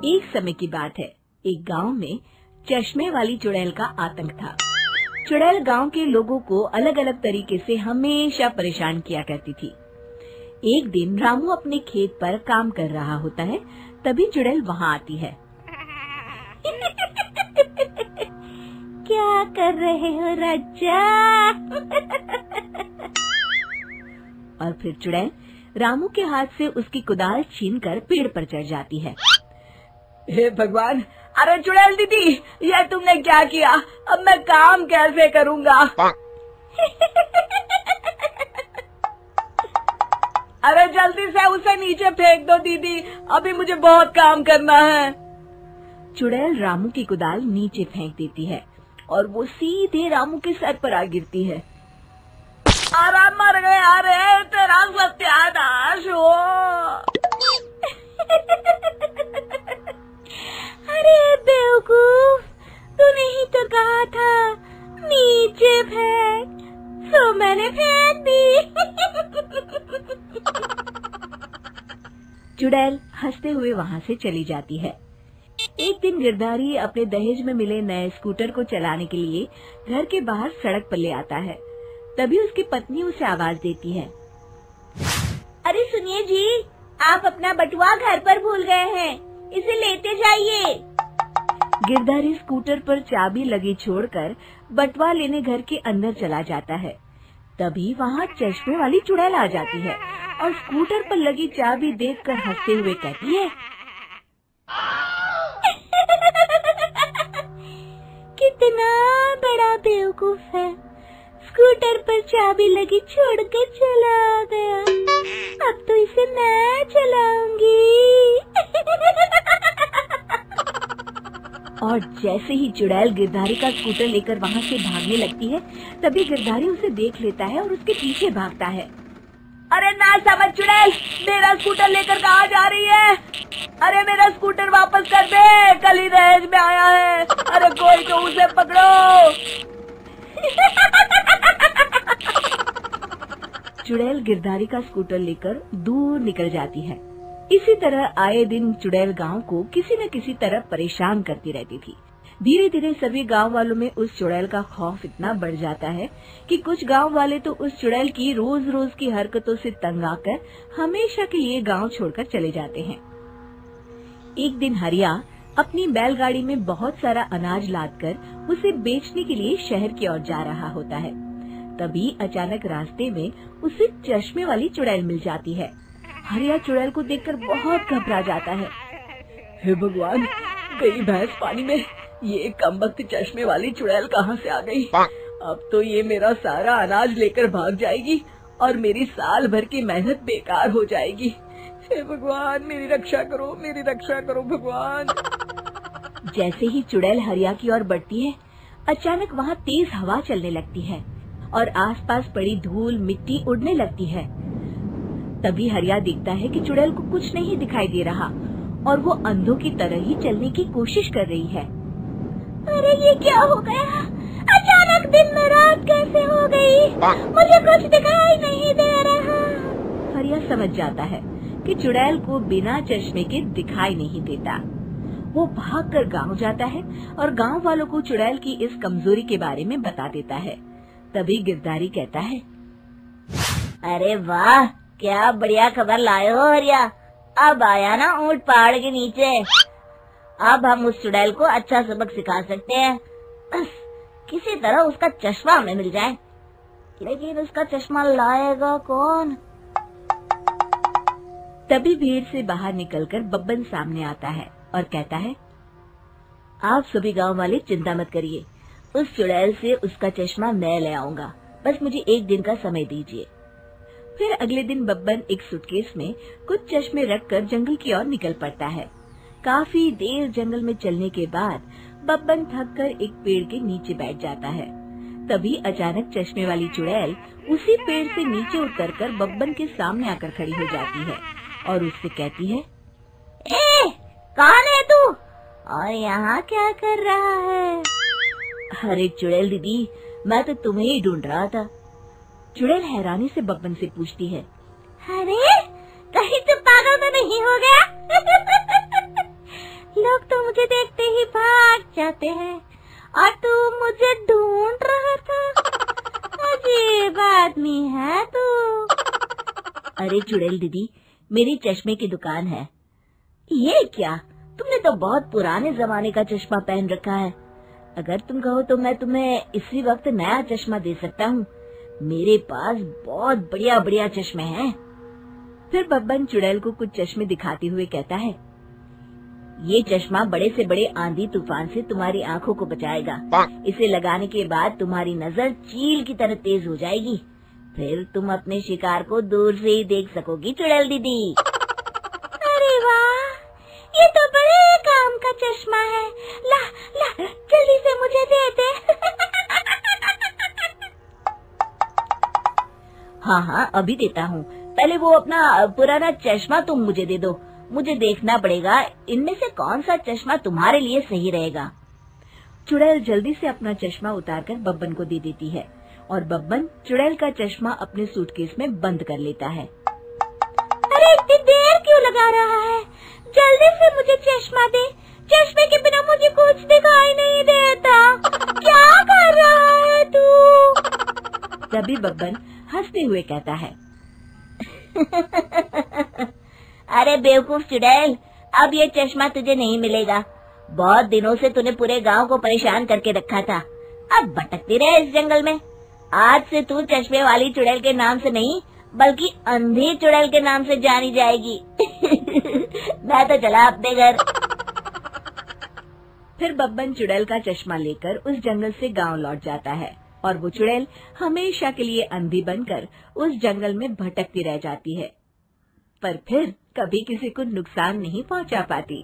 एक समय की बात है, एक गांव में चश्मे वाली चुड़ैल का आतंक था। चुड़ैल गांव के लोगों को अलग अलग तरीके से हमेशा परेशान किया करती थी। एक दिन रामू अपने खेत पर काम कर रहा होता है, तभी चुड़ैल वहाँ आती है। क्या कर रहे हो राजा? और फिर चुड़ैल रामू के हाथ से उसकी कुदाल छीनकर पेड़ पर चढ़ जाती है। हे भगवान, अरे चुड़ैल दीदी, ये तुमने क्या किया? अब मैं काम कैसे करूँगा? अरे जल्दी से उसे नीचे फेंक दो दीदी, अभी मुझे बहुत काम करना है। चुड़ैल रामू की कुदाल नीचे फेंक देती है और वो सीधे रामू के सर पर आ गिरती है। अरे मर गया रे, तेरा सत्यानाश हो। अरे बेवकूफ, तूने ही तो कहा था नीचे फेंक, तो मैंने फेंक दी। चुड़ैल हंसते हुए वहाँ से चली जाती है। एक दिन गिरधारी अपने दहेज में मिले नए स्कूटर को चलाने के लिए घर के बाहर सड़क पर ले आता है। तभी उसकी पत्नी उसे आवाज देती है। अरे सुनिए जी, आप अपना बटुआ घर पर भूल गए हैं, इसे लेते जाइए। गिरधारी स्कूटर पर चाबी लगी छोड़कर बटुआ लेने घर के अंदर चला जाता है। तभी वहाँ चश्मे वाली चुड़ैल आ जाती है और स्कूटर पर लगी चाबी देखकर हंसते हुए कहती है, कितना बड़ा बेवकूफ है, स्कूटर पर चाबी लगी छोड़कर चला गया, अब तो इसे मैं चलाऊंगी। और जैसे ही चुड़ैल गिरधारी का स्कूटर लेकर वहाँ से भागने लगती है, तभी गिरधारी उसे देख लेता है और उसके पीछे भागता है। अरे ना समझ चुड़ैल, मेरा स्कूटर लेकर कहाँ जा रही है? अरे मेरा स्कूटर वापस कर दे, कल ही दहेज में आया है। अरे कोई तो उसे पकड़ो। चुड़ैल गिरधारी का स्कूटर लेकर दूर निकल जाती है। इसी तरह आए दिन चुड़ैल गांव को किसी न किसी तरह परेशान करती रहती थी। धीरे धीरे सभी गांव वालों में उस चुड़ैल का खौफ इतना बढ़ जाता है कि कुछ गांव वाले तो उस चुड़ैल की रोज रोज की हरकतों से तंग आकर हमेशा के लिए गांव छोड़कर चले जाते हैं। एक दिन हरिया अपनी बैलगाड़ी में बहुत सारा अनाज लादकर उसे बेचने के लिए शहर की ओर जा रहा होता है। तभी अचानक रास्ते में उसे चश्मे वाली चुड़ैल मिल जाती है। हरिया चुड़ैल को देखकर बहुत घबरा जाता है। हे भगवान, गई भैंस पानी में, ये कमबख्त चश्मे वाली चुड़ैल कहाँ से आ गई? अब तो ये मेरा सारा अनाज लेकर भाग जाएगी और मेरी साल भर की मेहनत बेकार हो जाएगी। हे भगवान, मेरी रक्षा करो, मेरी रक्षा करो भगवान। जैसे ही चुड़ैल हरिया की ओर बढ़ती है, अचानक वहाँ तेज हवा चलने लगती है और आसपास पड़ी धूल मिट्टी उड़ने लगती है। तभी हरिया देखता है कि चुड़ैल को कुछ नहीं दिखाई दे रहा और वो अंधों की तरह ही चलने की कोशिश कर रही है। अरे ये क्या हो गया? अचानक दिन में रात कैसे हो गई? मुझे कुछ दिखाई नहीं दे रहा। हरिया समझ जाता है कि चुड़ैल को बिना चश्मे के दिखाई नहीं देता। वो भागकर गांव जाता है और गांव वालों को चुड़ैल की इस कमजोरी के बारे में बता देता है। तभी गिरधारी कहता है, अरे वाह, क्या बढ़िया खबर लाए हो हरिया। अब आया ना ऊंट पहाड़ के नीचे। अब हम उस चुड़ैल को अच्छा सबक सिखा सकते हैं। बस किसी तरह उसका चश्मा हमें मिल जाए, लेकिन उसका चश्मा लाएगा कौन? तभी भीड़ से बाहर निकलकर बब्बन सामने आता है और कहता है, आप सभी गांव वाले चिंता मत करिए, उस चुड़ैल से उसका चश्मा मैं ले आऊंगा, बस मुझे एक दिन का समय दीजिए। फिर अगले दिन बब्बन एक सूटकेस में कुछ चश्मे रखकर जंगल की ओर निकल पड़ता है। काफी देर जंगल में चलने के बाद बब्बन थककर एक पेड़ के नीचे बैठ जाता है। तभी अचानक चश्मे वाली चुड़ैल उसी पेड़ से नीचे उतरकर बब्बन के सामने आकर खड़ी हो जाती है और उससे कहती है, ए, कौन है तू और यहाँ क्या कर रहा है? अरे चुड़ैल दीदी, मैं तो तुम्हें ही ढूंढ रहा था। चुड़ैल हैरानी से बब्बन से पूछती है, अरे कहीं तो पागल तो नहीं हो गया? मुझे देखते ही भाग जाते हैं और तू मुझे ढूंढ रहा था। अजीब आदमी है तू। अरे चुड़ैल दीदी, मेरी चश्मे की दुकान है। ये क्या, तुमने तो बहुत पुराने जमाने का चश्मा पहन रखा है। अगर तुम कहो तो मैं तुम्हें इसी वक्त नया चश्मा दे सकता हूँ। मेरे पास बहुत बढ़िया बढ़िया चश्मे हैं। फिर बब्बन चुड़ैल को कुछ चश्मे दिखाते हुए कहता है, ये चश्मा बड़े से बड़े आंधी तूफान से तुम्हारी आंखों को बचाएगा। इसे लगाने के बाद तुम्हारी नजर चील की तरह तेज हो जाएगी। फिर तुम अपने शिकार को दूर से ही देख सकोगी चुड़ैल दीदी। अरे वाह, ये तो बड़े काम का चश्मा है। ला ला, जल्दी से मुझे दे दे। हाँ हाँ, अभी देता हूँ। पहले वो अपना पुराना चश्मा तुम मुझे दे दो। मुझे देखना पड़ेगा इनमें से कौन सा चश्मा तुम्हारे लिए सही रहेगा। चुड़ैल जल्दी से अपना चश्मा उतारकर बब्बन को दे देती है और बब्बन चुड़ैल का चश्मा अपने सूटकेस में बंद कर लेता है। अरे इतनी देर क्यों लगा रहा है? जल्दी से मुझे चश्मा दे। चश्मे के बिना मुझे कुछ दिखाई नहीं देता। क्या कर रहा है तू? तभी बब्बन हंसते हुए कहता है, अरे बेवकूफ चुड़ैल, अब ये चश्मा तुझे नहीं मिलेगा। बहुत दिनों से तूने पूरे गांव को परेशान करके रखा था। अब भटकती रहे इस जंगल में। आज से तू चश्मे वाली चुड़ैल के नाम से नहीं, बल्कि अंधी चुड़ैल के नाम से जानी जाएगी। मैं तो चला अपने घर। फिर बब्बन चुड़ैल का चश्मा लेकर उस जंगल से गांव लौट जाता है और वो चुड़ैल हमेशा के लिए अंधी बनकर उस जंगल में भटकती रह जाती है, पर फिर कभी किसी को नुकसान नहीं पहुंचा पाती।